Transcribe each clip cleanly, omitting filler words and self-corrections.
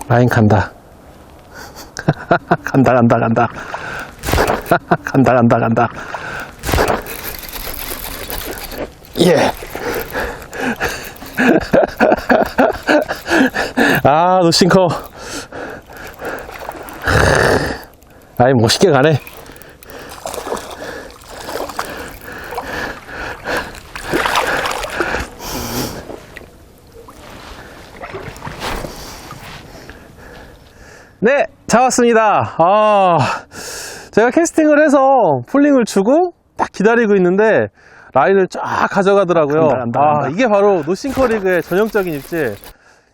라인 간다. 간다. 간다. 예. 아, 노싱커. 라인 멋있게 가네. 네, 잡았습니다. 제가 캐스팅을 해서 풀링을 주고 딱 기다리고 있는데 라인을 쫙 가져가더라고요. 간다. 이게 바로 노싱커 리그의 전형적인 입질.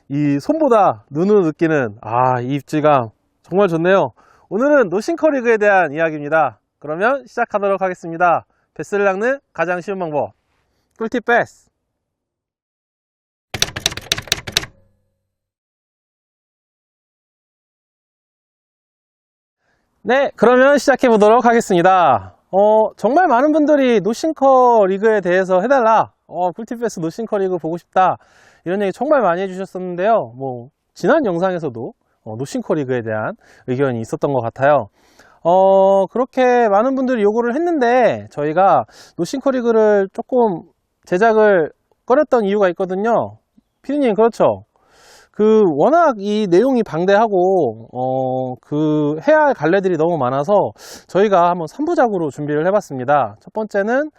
이 손보다 눈으로 느끼는 이 입질감 정말 좋네요. 오늘은 노싱커 리그에 대한 이야기입니다. 그러면 시작하도록 하겠습니다. 베스를 낚는 가장 쉬운 방법, 꿀팁 베스. 네, 그러면 시작해 보도록 하겠습니다. 정말 많은 분들이 노싱커 리그에 대해서 해달라, 꿀팁 베스 노싱커 리그 보고 싶다, 이런 얘기 정말 많이 해주셨었는데요. 지난 영상에서도 노싱커 리그에 대한 의견이 있었던 것 같아요. 그렇게 많은 분들이 요구를 했는데 저희가 노싱커 리그를 조금 제작을 꺼렸던 이유가 있거든요. 피디님, 그렇죠? 워낙 이 내용이 방대하고, 해야 할 갈래들이 너무 많아서 저희가 한번 3부작으로 준비를 해봤습니다. 첫 번째는,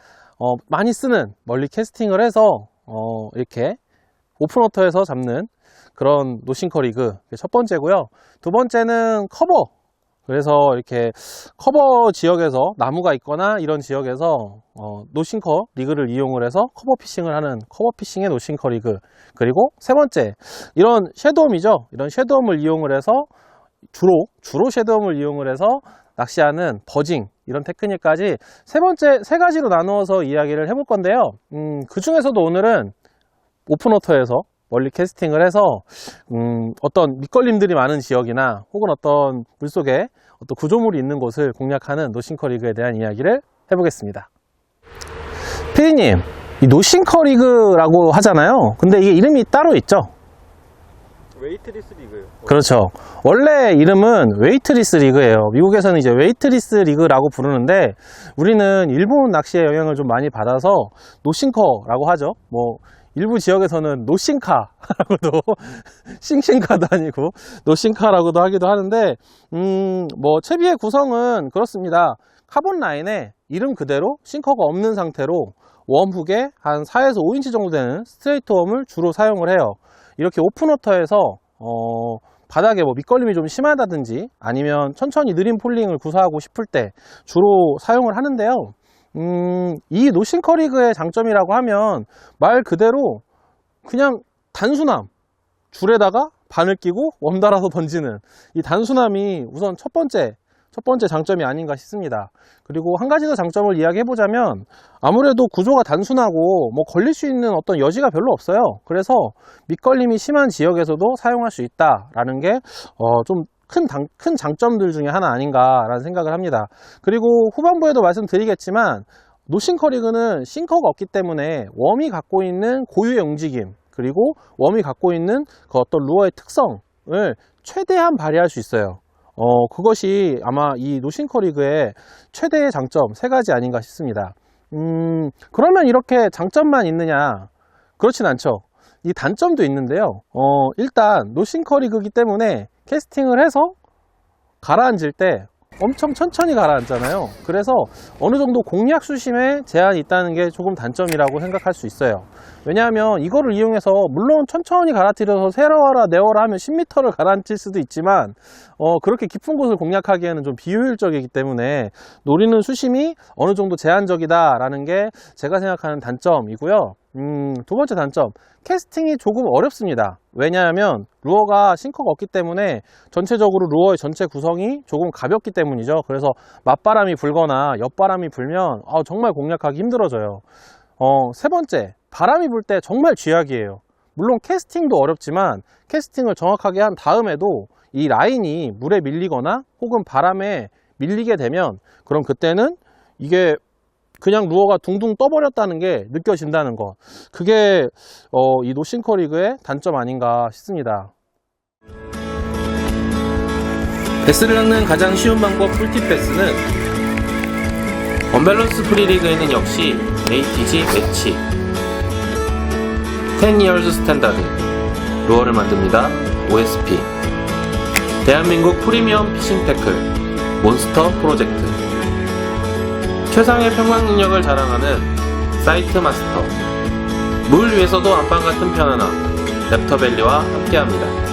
많이 쓰는 멀리 캐스팅을 해서, 이렇게 오픈워터에서 잡는 그런 노싱커 리그. 첫 번째고요. 두 번째는 커버. 그래서 이렇게 커버 지역에서 나무가 있거나 이런 지역에서 노싱커 리그를 이용을 해서 커버 피싱을 하는 커버 피싱의 노싱커 리그. 그리고 세 번째, 이런 섀도움이죠. 이런 섀도움을 이용을 해서 주로 섀도움을 이용을 해서 낚시하는 버징, 이런 테크닉까지 세 가지로 나누어서 이야기를 해볼 건데요. 그 중에서도 오늘은 오픈워터에서 멀리 캐스팅을 해서 어떤 밑걸림들이 많은 지역이나 혹은 어떤 물속에 어떤 구조물이 있는 곳을 공략하는 노싱커 리그에 대한 이야기를 해보겠습니다. 피디님, 이 노싱커 리그라고 하잖아요. 근데 이게 이름이 따로 있죠? 웨이트리스 리그예요. 그렇죠. 원래 이름은 웨이트리스 리그예요. 미국에서는 이제 웨이트리스 리그라고 부르는데 우리는 일본 낚시의 영향을 좀 많이 받아서 노싱커라고 하죠. 일부 지역에서는 노싱카라고도 싱싱카도 아니고 노싱카라고도 하기도 하는데 채비의 구성은 그렇습니다. 카본 라인에 이름 그대로 싱커가 없는 상태로 웜훅에 한 4에서 5인치 정도 되는 스트레이트 웜을 주로 사용을 해요. 이렇게 오픈워터에서 바닥에 밑걸림이 좀 심하다든지 아니면 천천히 느린 폴링을 구사하고 싶을 때 주로 사용을 하는데요. 이 노싱커 리그의 장점이라고 하면 말 그대로 그냥 단순함, 줄에다가 바늘 끼고 웜 달아서 던지는 이 단순함이 우선 첫 번째 장점이 아닌가 싶습니다. 그리고 한 가지 더 장점을 이야기해보자면 아무래도 구조가 단순하고 걸릴 수 있는 어떤 여지가 별로 없어요. 그래서 밑걸림이 심한 지역에서도 사용할 수 있다라는 게 좀 큰 장점들 중에 하나 아닌가라는 생각을 합니다. 그리고 후반부에도 말씀드리겠지만 노싱커 리그는 싱커가 없기 때문에 웜이 갖고 있는 고유의 움직임, 그리고 웜이 갖고 있는 그 어떤 루어의 특성을 최대한 발휘할 수 있어요. 그것이 아마 이 노싱커 리그의 최대의 장점 세 가지 아닌가 싶습니다. 그러면 이렇게 장점만 있느냐? 그렇진 않죠. 이 단점도 있는데요. 일단 노싱커 리그이기 때문에 캐스팅을 해서 가라앉을 때 엄청 천천히 가라앉잖아요. 그래서 어느 정도 공략 수심에 제한이 있다는 게 조금 단점이라고 생각할 수 있어요. 왜냐하면 이거를 이용해서 물론 천천히 갈아들여서 세워라 내워라 하면 10m를 가라앉힐 수도 있지만 그렇게 깊은 곳을 공략하기에는 좀 비효율적이기 때문에 노리는 수심이 어느 정도 제한적이다 라는 게 제가 생각하는 단점이고요. 두 번째 단점, 캐스팅이 조금 어렵습니다. 왜냐하면 루어가 싱커가 없기 때문에 전체적으로 루어의 전체 구성이 조금 가볍기 때문이죠. 그래서 맞바람이 불거나 옆바람이 불면 정말 공략하기 힘들어져요. 세 번째, 바람이 불 때 정말 쥐약이에요. 물론 캐스팅도 어렵지만 캐스팅을 정확하게 한 다음에도 이 라인이 물에 밀리거나 혹은 바람에 밀리게 되면 그럼 그때는 이게 그냥 루어가 둥둥 떠버렸다는 게 느껴진다는 것, 그게 이 노싱커 리그의 단점 아닌가 싶습니다. 베스를 낚는 가장 쉬운 방법 꿀팁 베스는 언밸런스 프리리그에는 역시 ATG 매치 10 years 스탠다드 루어를 만듭니다. OSP 대한민국 프리미엄 피싱 태클 몬스터 프로젝트 최상의 평광 능력을 자랑하는 사이트 마스터 물 위에서도 안방 같은 편안함 랩터밸리와 함께합니다.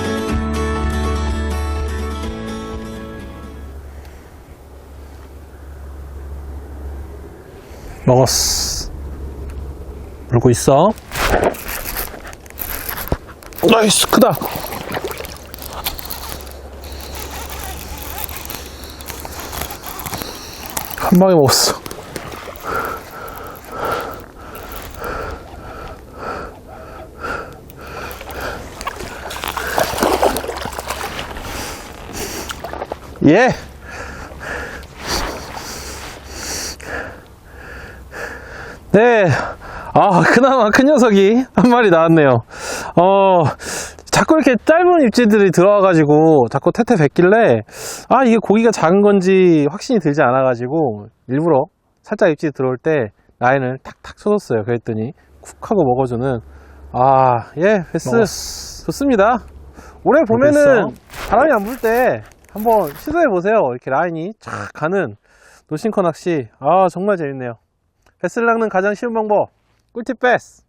먹었어. 물고 있어. 나이스, 크다. 한 방에 먹었어. 예. 네. 그나마 큰 녀석이 한 마리 나왔네요. 자꾸 이렇게 짧은 입질들이 들어와가지고 자꾸 태태 뱉길래 이게 고기가 작은 건지 확신이 들지 않아가지고 일부러 살짝 입질이 들어올 때 라인을 탁탁 쳐줬어요. 그랬더니 쿡 하고 먹어주는 예, 베스 좋습니다. 올해 보면은 바람이 안 불 때 한번 시도해보세요. 이렇게 라인이 쫙 가는 노싱커 낚시 정말 재밌네요. 베스를 낚는 가장 쉬운 방법 꿀팁 베스.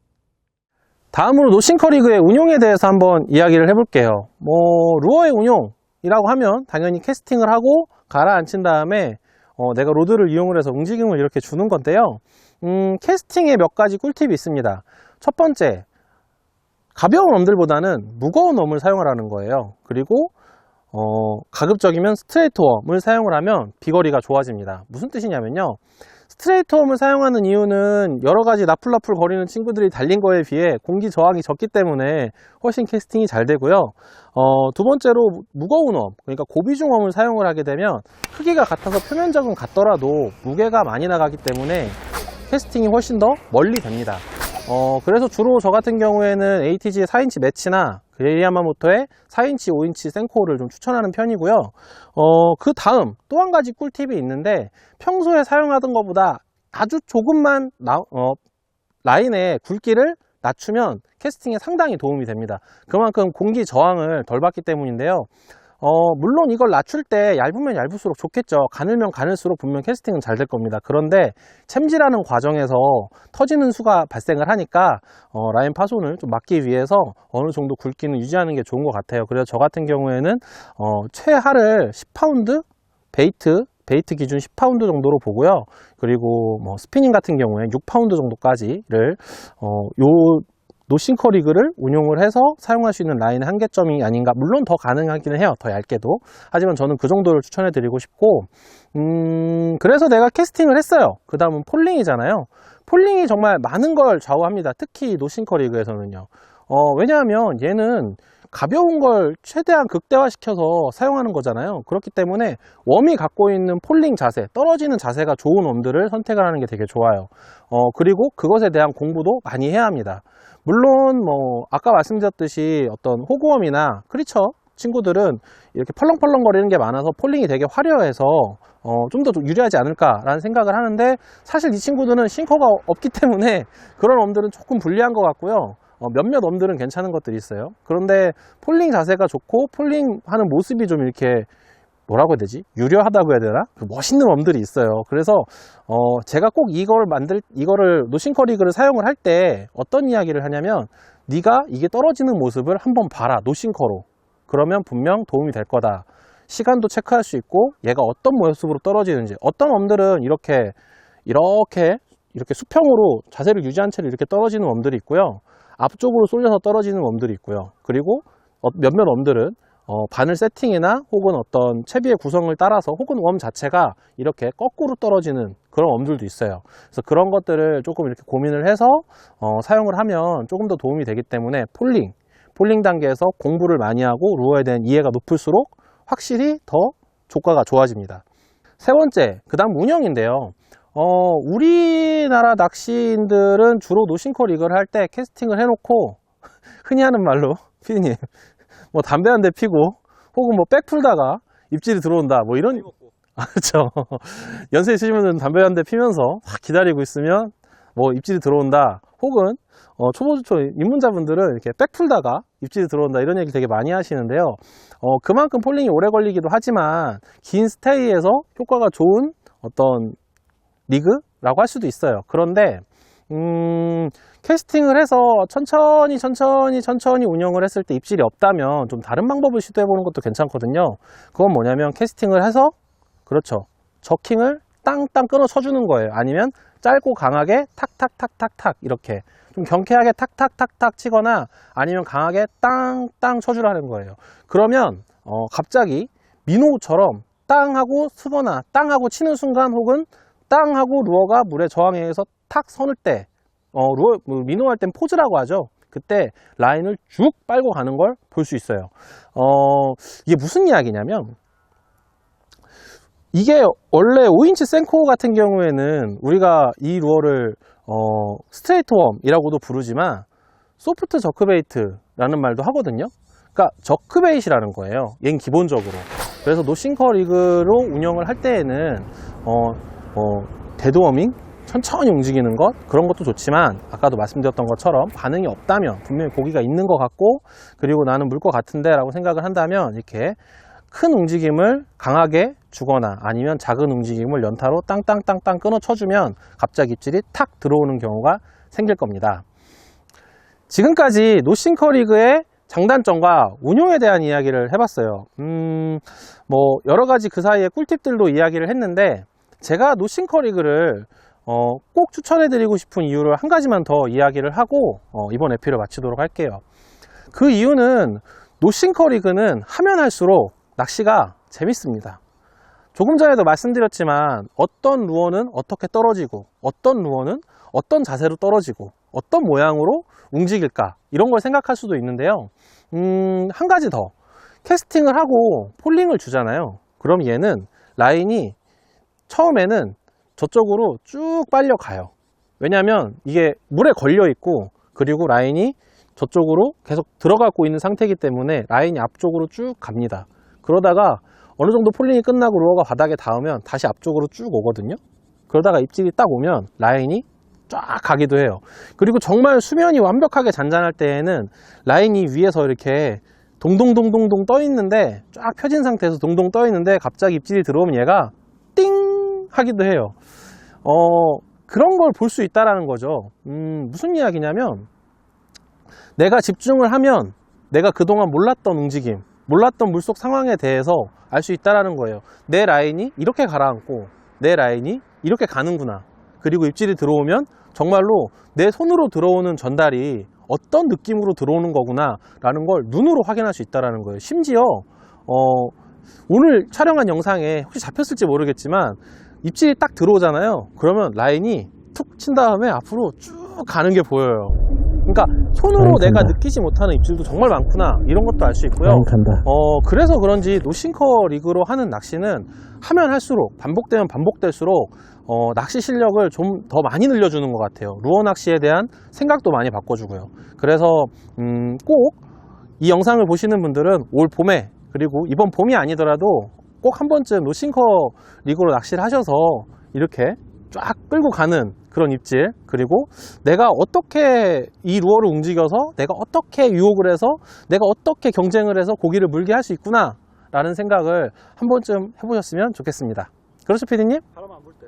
다음으로 노싱커 리그의 운용에 대해서 한번 이야기를 해볼게요. 루어의 운용이라고 하면 당연히 캐스팅을 하고 가라앉힌 다음에 내가 로드를 이용을 해서 움직임을 이렇게 주는 건데요. 캐스팅에 몇 가지 꿀팁이 있습니다. 첫 번째, 가벼운 웜들보다는 무거운 웜을 사용하라는 거예요. 그리고 가급적이면 스트레이트 웜을 사용을 하면 비거리가 좋아집니다. 무슨 뜻이냐면요, 스트레이트 웜을 사용하는 이유는 여러가지 나풀나풀 거리는 친구들이 달린 거에 비해 공기 저항이 적기 때문에 훨씬 캐스팅이 잘 되고요. 두 번째로 무거운 웜, 그러니까 고비중 웜을 사용을 하게 되면 크기가 같아서 표면적은 같더라도 무게가 많이 나가기 때문에 캐스팅이 훨씬 더 멀리 됩니다. 그래서 주로 저 같은 경우에는 ATG의 4인치 매치나 그레리야마모토의 4인치, 5인치 생코어를 좀 추천하는 편이고요. 그 다음 또 한 가지 꿀팁이 있는데, 평소에 사용하던 것보다 아주 조금만 라인의 굵기를 낮추면 캐스팅에 상당히 도움이 됩니다. 그만큼 공기 저항을 덜 받기 때문인데요. 물론 이걸 낮출 때 얇으면 얇을수록 좋겠죠. 가늘면 가늘수록 분명 캐스팅은 잘 될 겁니다. 그런데 챔질하는 과정에서 터지는 수가 발생을 하니까 라인 파손을 좀 막기 위해서 어느 정도 굵기는 유지하는 게 좋은 것 같아요. 그래서 저 같은 경우에는 최하를 10파운드 베이트 기준 10파운드 정도로 보고요. 그리고 스피닝 같은 경우에 6파운드 정도까지를 노싱커 리그를 운용을 해서 사용할 수 있는 라인의 한계점이 아닌가. 물론 더 가능하기는 해요, 더 얇게도. 하지만 저는 그 정도를 추천해 드리고 싶고, 그래서 내가 캐스팅을 했어요. 그 다음은 폴링이잖아요. 폴링이 정말 많은 걸 좌우합니다. 특히 노싱커 리그에서는요. 왜냐하면 얘는 가벼운 걸 최대한 극대화시켜서 사용하는 거잖아요. 그렇기 때문에 웜이 갖고 있는 폴링 자세, 떨어지는 자세가 좋은 웜들을 선택을 하는 게 되게 좋아요. 그리고 그것에 대한 공부도 많이 해야 합니다. 물론 아까 말씀드렸듯이 어떤 호구웜이나 크리처 친구들은 이렇게 펄렁펄렁 거리는 게 많아서 폴링이 되게 화려해서 좀 더 유리하지 않을까라는 생각을 하는데, 사실 이 친구들은 싱커가 없기 때문에 그런 웜들은 조금 불리한 것 같고요. 몇몇 웜들은 괜찮은 것들이 있어요. 그런데 폴링 자세가 좋고 폴링 하는 모습이 좀 이렇게 뭐라고 해야 되지? 유려하다고 해야 되나? 멋있는 웜들이 있어요. 그래서 제가 꼭 이거를 노싱커 리그를 사용을 할 때 어떤 이야기를 하냐면, 네가 이게 떨어지는 모습을 한번 봐라, 노싱커로. 그러면 분명 도움이 될 거다. 시간도 체크할 수 있고 얘가 어떤 모습으로 떨어지는지. 어떤 웜들은 이렇게 수평으로 자세를 유지한 채로 이렇게 떨어지는 웜들이 있고요. 앞쪽으로 쏠려서 떨어지는 웜들이 있고요. 그리고 몇몇 웜들은 바늘 세팅이나 혹은 어떤 채비의 구성을 따라서 혹은 웜 자체가 이렇게 거꾸로 떨어지는 그런 웜들도 있어요. 그래서 그런 것들을 조금 이렇게 고민을 해서 사용을 하면 조금 더 도움이 되기 때문에 폴링 단계에서 공부를 많이 하고 루어에 대한 이해가 높을수록 확실히 더 조과가 좋아집니다. 세 번째, 그 다음 운영인데요. 우리나라 낚시인들은 주로 노싱커 리그를 할 때 캐스팅을 해놓고 흔히 하는 말로 피디님 담배 한 대 피고 혹은 백 풀다가 입질이 들어온다. 뭐 이런, 많이 먹고. 그렇죠. 연세 있으신 분들은 담배 한 대 피면서 막 기다리고 있으면 뭐 입질이 들어온다. 혹은 초보주초 입문자분들은 이렇게 백 풀다가 입질이 들어온다. 이런 얘기 되게 많이 하시는데요. 그만큼 폴링이 오래 걸리기도 하지만 긴 스테이에서 효과가 좋은 어떤 리그라고 할 수도 있어요. 그런데 캐스팅을 해서 천천히 운영을 했을 때 입질이 없다면 좀 다른 방법을 시도해 보는 것도 괜찮거든요. 그건 뭐냐면 캐스팅을 해서 그렇죠. 저킹을 땅땅 끊어 쳐주는 거예요. 아니면 짧고 강하게 탁탁탁탁탁 이렇게 좀 경쾌하게 탁탁탁탁 치거나 아니면 강하게 땅땅 쳐주라는 거예요. 그러면 갑자기 민호처럼 땅하고 쓰거나 땅하고 치는 순간 혹은 땅하고 루어가 물에 저항에 의해서 탁 서는 때 민호할 땐 포즈라고 하죠. 그때 라인을 쭉 빨고 가는 걸 볼 수 있어요. 이게 무슨 이야기냐면 이게 원래 5인치 생코 같은 경우에는 우리가 이 루어를 스트레이트 웜이라고도 부르지만 소프트 저크베이트라는 말도 하거든요. 그러니까 저크베이트라는 거예요. 얘는 기본적으로. 그래서 노싱커 리그로 운영을 할 때에는 데드워밍 천천히 움직이는 것 그런 것도 좋지만 아까도 말씀드렸던 것처럼 반응이 없다면 분명히 고기가 있는 것 같고 그리고 나는 물 것 같은데 라고 생각을 한다면 이렇게 큰 움직임을 강하게 주거나 아니면 작은 움직임을 연타로 땅땅땅땅 끊어 쳐주면 갑자기 입질이 탁 들어오는 경우가 생길 겁니다. 지금까지 노싱커 리그의 장단점과 운용에 대한 이야기를 해봤어요. 뭐 여러 가지 그 사이에 꿀팁들도 이야기를 했는데 제가 노싱커 리그를 꼭 추천해드리고 싶은 이유를 한 가지만 더 이야기를 하고 이번 에피를 마치도록 할게요. 그 이유는 노싱커 리그는 하면 할수록 낚시가 재밌습니다. 조금 전에도 말씀드렸지만 어떤 루어는 어떻게 떨어지고 어떤 루어는 어떤 자세로 떨어지고 어떤 모양으로 움직일까 이런 걸 생각할 수도 있는데요. 한 가지 더 캐스팅을 하고 폴링을 주잖아요. 그럼 얘는 라인이 처음에는 저쪽으로 쭉 빨려 가요. 왜냐하면 이게 물에 걸려 있고 그리고 라인이 저쪽으로 계속 들어가고 있는 상태이기 때문에 라인이 앞쪽으로 쭉 갑니다. 그러다가 어느 정도 폴링이 끝나고 루어가 바닥에 닿으면 다시 앞쪽으로 쭉 오거든요. 그러다가 입질이 딱 오면 라인이 쫙 가기도 해요. 그리고 정말 수면이 완벽하게 잔잔할 때에는 라인이 위에서 이렇게 동동동동동 떠 있는데 쫙 펴진 상태에서 동동 떠 있는데 갑자기 입질이 들어오면 얘가 띵 하기도 해요. 그런 걸 볼 수 있다라는 거죠. 무슨 이야기냐면 내가 집중을 하면 내가 그동안 몰랐던 움직임, 몰랐던 물속 상황에 대해서 알 수 있다라는 거예요. 내 라인이 이렇게 가라앉고 내 라인이 이렇게 가는구나. 그리고 입질이 들어오면 정말로 내 손으로 들어오는 전달이 어떤 느낌으로 들어오는 거구나 라는 걸 눈으로 확인할 수 있다라는 거예요. 심지어 오늘 촬영한 영상에 혹시 잡혔을지 모르겠지만 입질이 딱 들어오잖아요. 그러면 라인이 툭 친 다음에 앞으로 쭉 가는 게 보여요. 그러니까 손으로 내가 느끼지 못하는 입질도 정말 많구나 이런 것도 알 수 있고요. 그래서 그런지 노싱커 리그로 하는 낚시는 하면 할수록 반복되면 반복될수록 낚시 실력을 좀 더 많이 늘려주는 것 같아요. 루어 낚시에 대한 생각도 많이 바꿔주고요. 그래서 꼭 이 영상을 보시는 분들은 올 봄에 그리고 이번 봄이 아니더라도 꼭 한 번쯤 노싱커 리그로 낚시를 하셔서 이렇게 쫙 끌고 가는 그런 입질 그리고 내가 어떻게 이 루어를 움직여서 내가 어떻게 유혹을 해서 내가 어떻게 경쟁을 해서 고기를 물게 할 수 있구나 라는 생각을 한 번쯤 해보셨으면 좋겠습니다. 그렇죠 피디님? 바람 안 불 때.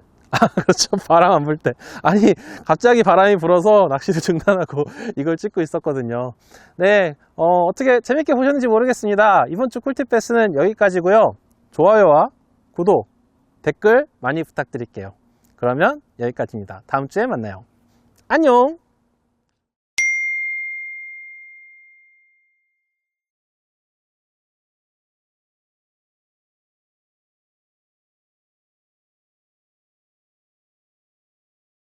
그렇죠. 바람 안 불 때. 아니 갑자기 바람이 불어서 낚시를 중단하고 이걸 찍고 있었거든요. 네, 어떻게 재밌게 보셨는지 모르겠습니다. 이번 주 꿀팁 베스는 여기까지고요. 좋아요와 구독, 댓글 많이 부탁드릴게요. 그러면 여기까지입니다. 다음 주에 만나요. 안녕.